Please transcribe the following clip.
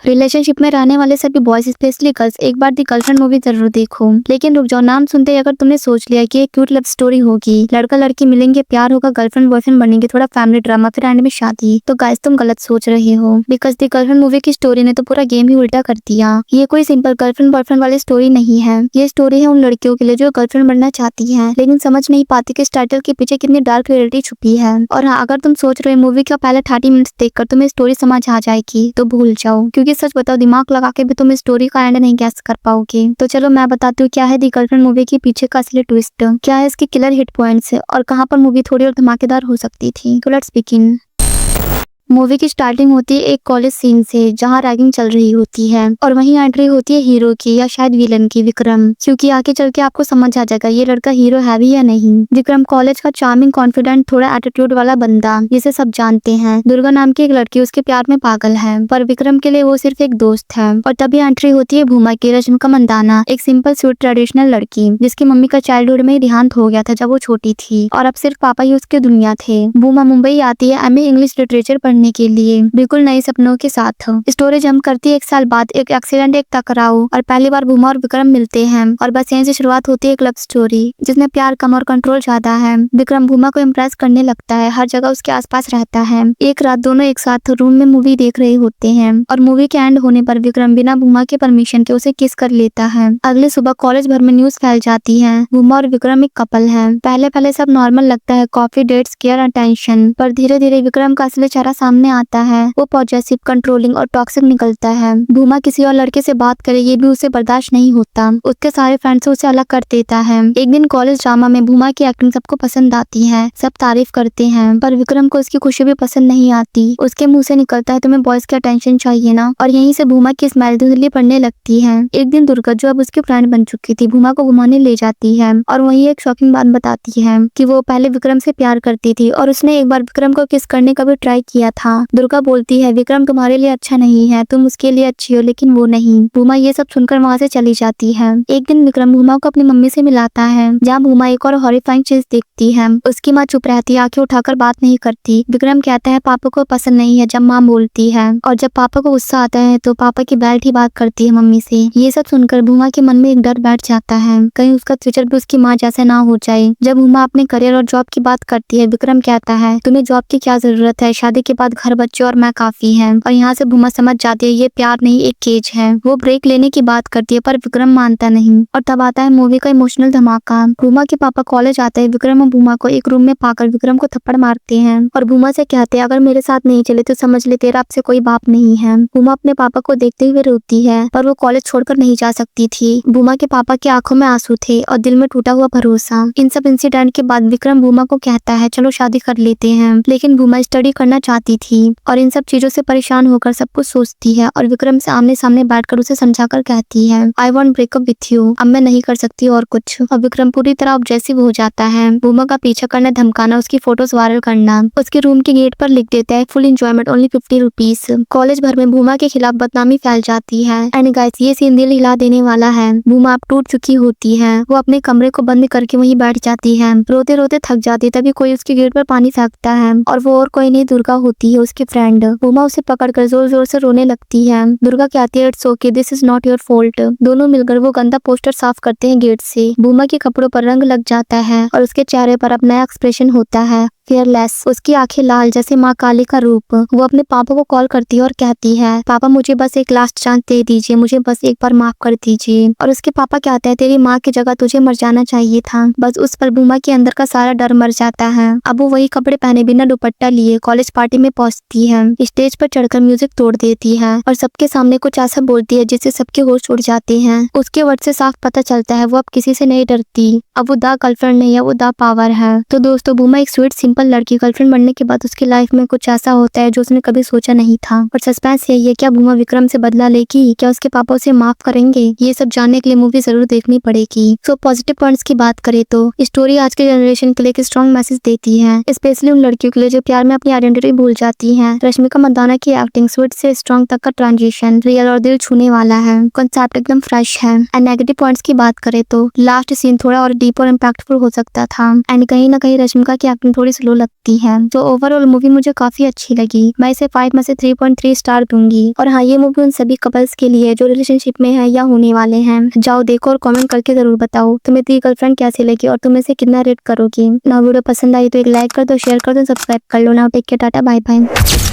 Relationship में रहने वाले सभी बॉयज स्पेशली गर्ल्स एक बार दी गर्लफ्रेंड मूवी जरूर देखो। लेकिन रुक जाओ, नाम सुनते ही अगर तुमने सोच लिया कि एक क्यूट लव स्टोरी होगी, लड़का लड़की मिलेंगे, प्यार होगा, गर्लफ्रेंड बॉयफ्रेंड बनेंगे, थोड़ा फैमिली ड्रामा, फिर एंड में शादी, तो गाइस तुम गलत सोच रहे हो। बिकॉज दी गर्लफ्रेंड मूवी की स्टोरी ने तो पूरा गेम ही उल्टा कर दिया। ये कोई सिंपल गर्लफ्रेंड बॉयफ्रेंड वाली स्टोरी नहीं है। ये स्टोरी है उन लड़कियों के लिए जो गर्लफ्रेंड बनना चाहती है लेकिन समझ नहीं पाती कि इस टाइटल के पीछे कितनी डार्क रियलिटी छुपी है। और हाँ, अगर तुम सोच रहे हो मूवी का पहले 30 मिनट्स देखकर तुम्हें स्टोरी समझ आ जाएगी तो भूल जाओ, क्योंकि सच बताओ दिमाग लगा के भी तुम इस स्टोरी का एंड नहीं गैस कर पाओगे। तो चलो मैं बताती हूँ क्या है दी गर्लफ्रेंड मूवी के पीछे का असली ट्विस्ट, क्या है इसके किलर हिट पॉइंट्स और कहाँ पर मूवी थोड़ी और धमाकेदार हो सकती थी। तो लेट्स बिगिन। मूवी की स्टार्टिंग होती है एक कॉलेज सीन से जहाँ रैगिंग चल रही होती है और वहीं एंट्री होती है हीरो की या शायद विलन की, विक्रम। क्योंकि आगे चल के आपको समझ आ जाएगा ये लड़का हीरो है भी या नहीं। विक्रम कॉलेज का चार्मिंग, कॉन्फिडेंट, थोड़ा एटीट्यूड वाला बंदा जिसे सब जानते हैं। दुर्गा नाम की एक लड़की उसके प्यार में पागल है पर विक्रम के लिए वो सिर्फ एक दोस्त है। और तभी एंट्री होती है भूमा की, रश्मिका मंदाना, एक सिंपल स्वीट ट्रेडिशनल लड़की जिसकी मम्मी का चाइल्डहुड में ही देहांत हो गया था जब वो छोटी थी और अब सिर्फ पापा ही उसकी दुनिया थे। भूमा मुंबई आती है एमए इंग्लिश लिटरेचर पढ़ने के लिए, बिल्कुल नए सपनों के साथ। स्टोरी जंप करती है 1 साल बाद, एक एक्सीडेंट, एक टकराव और पहली बार भूमा और विक्रम मिलते हैं और बस यहीं से शुरुआत होती है एक लव स्टोरी जिसमें प्यार कम और कंट्रोल ज्यादा है। विक्रम भूमा को इम्प्रेस करने लगता है, हर जगह उसके आसपास रहता है। एक रात दोनों एक साथ रूम में मूवी देख रहे होते हैं और मूवी के एंड होने पर विक्रम बिना भूमा के परमिशन के उसे किस कर लेता है। अगली सुबह कॉलेज भर में न्यूज फैल जाती है भूमा और विक्रम एक कपल है। पहले पहले सब नॉर्मल लगता है, कॉफी डेट्स, केयर, अटेंशन, पर धीरे धीरे विक्रम का असली चेहरा सामने आता है। वो पॉजेसिव, कंट्रोलिंग और टॉक्सिक निकलता है। भूमा किसी और लड़के से बात करे ये भी उसे बर्दाश्त नहीं होता, उसके सारे फ्रेंड्स से उसे अलग कर देता है। एक दिन कॉलेज ड्रामा में भूमा की एक्टिंग सबको पसंद आती है, सब तारीफ करते हैं, पर विक्रम को उसकी खुशी भी पसंद नहीं आती। उसके मुंह से निकलता है तुम्हें बॉयज की अटेंशन चाहिए ना, और यहीं से भूमा की स्मेल धुंधली पड़ने लगती है। एक दिन दुर्गा जो अब उसकी फ्रेंड बन चुकी थी भूमा को घुमाने ले जाती है और वही एक शॉकिंग बात बताती है कि वो पहले विक्रम से प्यार करती थी और उसने एक बार विक्रम को किस करने का भी ट्राई किया था। दुर्गा बोलती है विक्रम तुम्हारे लिए अच्छा नहीं है, तुम उसके लिए अच्छी हो लेकिन वो नहीं। भूमा ये सब सुनकर वहाँ से चली जाती है। एक दिन विक्रम भूमा को अपनी मम्मी से मिलाता है जहाँ भूमा एक और हॉरिफाइंग चीज देखती है। उसकी माँ चुप रहती है, आंखें उठाकर बात नहीं करती। विक्रम कहता है पापा को पसंद नहीं है जब माँ बोलती है, और जब पापा को गुस्सा आता है तो पापा की बेल्ट ही बात करती है मम्मी से। ये सब सुनकर भूमा के मन में एक डर बैठ जाता है कहीं उसका फ्यूचर भी उसकी माँ जैसे ना हो जाए। जब भूमा अपने करियर और जॉब की बात करती है विक्रम कहता है तुम्हें जॉब की क्या जरूरत है, शादी के बाद घर, बच्चे और मैं काफी है। और यहाँ से भूमा समझ जाती है ये प्यार नहीं एक केज है। वो ब्रेक लेने की बात करती है पर विक्रम मानता नहीं और तब आता है मूवी का इमोशनल धमाका। भूमा के पापा कॉलेज आते हैं, विक्रम और भूमा को एक रूम में पाकर विक्रम को थप्पड़ मारते हैं और भूमा से कहते हैं अगर मेरे साथ नहीं चले तो समझ ले तेरा आपसे कोई बाप नहीं है। भूमा अपने पापा को देखते हुए रोती है पर वो कॉलेज छोड़कर नहीं जा सकती थी। भूमा के पापा की आंखों में आंसू थे और दिल में टूटा हुआ भरोसा। इन सब इंसिडेंट के बाद विक्रम भूमा को कहता है चलो शादी कर लेते हैं, लेकिन भूमा स्टडी करना चाहती थी और इन सब चीजों से परेशान होकर सब कुछ सोचती है और विक्रम से आमने सामने बैठकर उसे समझाकर कहती है I want breakup with you, अब मैं नहीं कर सकती और कुछ। और विक्रम पूरी तरह ऑब्सेसिव हो जाता है। भूमा का पीछा करना, धमकाना, उसकी फोटोज वायरल करना, उसके रूम के गेट पर लिख देता है full enjoyment only 50 rupees. College भर में भूमा के खिलाफ बदनामी फैल जाती है। एंड गाइस ये सीन दिल हिला देने वाला है। भूमा अब टूट चुकी होती है, वो अपने कमरे को बंद करके वहीं बैठ जाती है, रोते रोते थक जाती है। तभी कोई उसके गेट पर पानी फेंकता है और वो और कोई नहीं दुर्गा होती है उसकी फ्रेंड। भूमा उसे पकड़कर जोर जोर से रोने लगती है। दुर्गा कहती है it's okay, this is not your fault. दोनों मिलकर वो गंदा पोस्टर साफ करते हैं गेट से। भूमा के कपड़ों पर रंग लग जाता है और उसके चेहरे पर अब नया एक्सप्रेशन होता है, फेयरलेस। उसकी आंखें लाल जैसे माँ काली का रूप। वो अपने पापा को कॉल करती है और कहती है पापा मुझे बस एक लास्ट चांस दे दीजिए, मुझे बस एक बार माफ कर दीजिए। और उसके पापा कहते हैं तेरी माँ की जगह तुझे मर जाना चाहिए था। बस उस पर भूमा के अंदर का सारा डर मर जाता है। अब वो वही कपड़े पहने बिना दुपट्टा लिए कॉलेज पार्टी में पहुंचती है। स्टेज पर चढ़कर म्यूजिक तोड़ देती है और सबके सामने कुछ ऐसा बोलती है जिससे सबके होश उड़ जाते हैं। उसके वर्ड से साफ पता चलता है वो अब किसी से नहीं डरती। अब वो द गर्लफ्रेंड नहीं है, वो द पावर है। तो दोस्तों भूमा एक स्वीट सिंपल लड़की गर्लफ्रेंड बनने के बाद उसकी लाइफ में कुछ ऐसा होता है जो उसने कभी सोचा नहीं था। और सस्पेंस यही है, क्या भूमा विक्रम से बदला लेगी, क्या उसके पापा उसे माफ करेंगे, ये सब जानने के लिए मूवी जरूर देखनी पड़ेगी। सो पॉजिटिव पॉइंट्स की बात करें तो स्टोरी आज के जनरेशन के लिए एक स्ट्रॉन्ग मैसेज देती है, स्पेशली उन लड़कियों के लिए जो प्यार में अपनी आइडेंटिटी भूल जाती है। रश्मिका मंदाना की एक्टिंग, स्वीट से स्ट्रॉन्ग तक का ट्रांजिशन रियल और दिल छूने वाला है। कॉन्सेप्ट एकदम फ्रेश है। एंड नेगेटिव पॉइंट्स की बात करें तो लास्ट सीन थोड़ा और डीप और इम्पैक्टफुल हो सकता था एंड कहीं ना कहीं रश्मिका की एक्टिंग थोड़ी स्लो स्लो लगती है। तो ओवरऑल मूवी मुझे काफी अच्छी लगी। मैं इसे 5 में से 3.3 स्टार दूंगी। और हाँ, ये मूवी उन सभी कपल्स के लिए जो रिलेशनशिप में है या होने वाले हैं। जाओ देखो और कमेंट करके जरूर बताओ तुम्हें दी गर्लफ्रेंड कैसी लगी और तुम इसे कितना रेट करोगी। ना वीडियो पसंद आई तो एक लाइक कर दो, शेयर कर दो, सब्सक्राइब कर लो ना। Take care, tata, bye bye.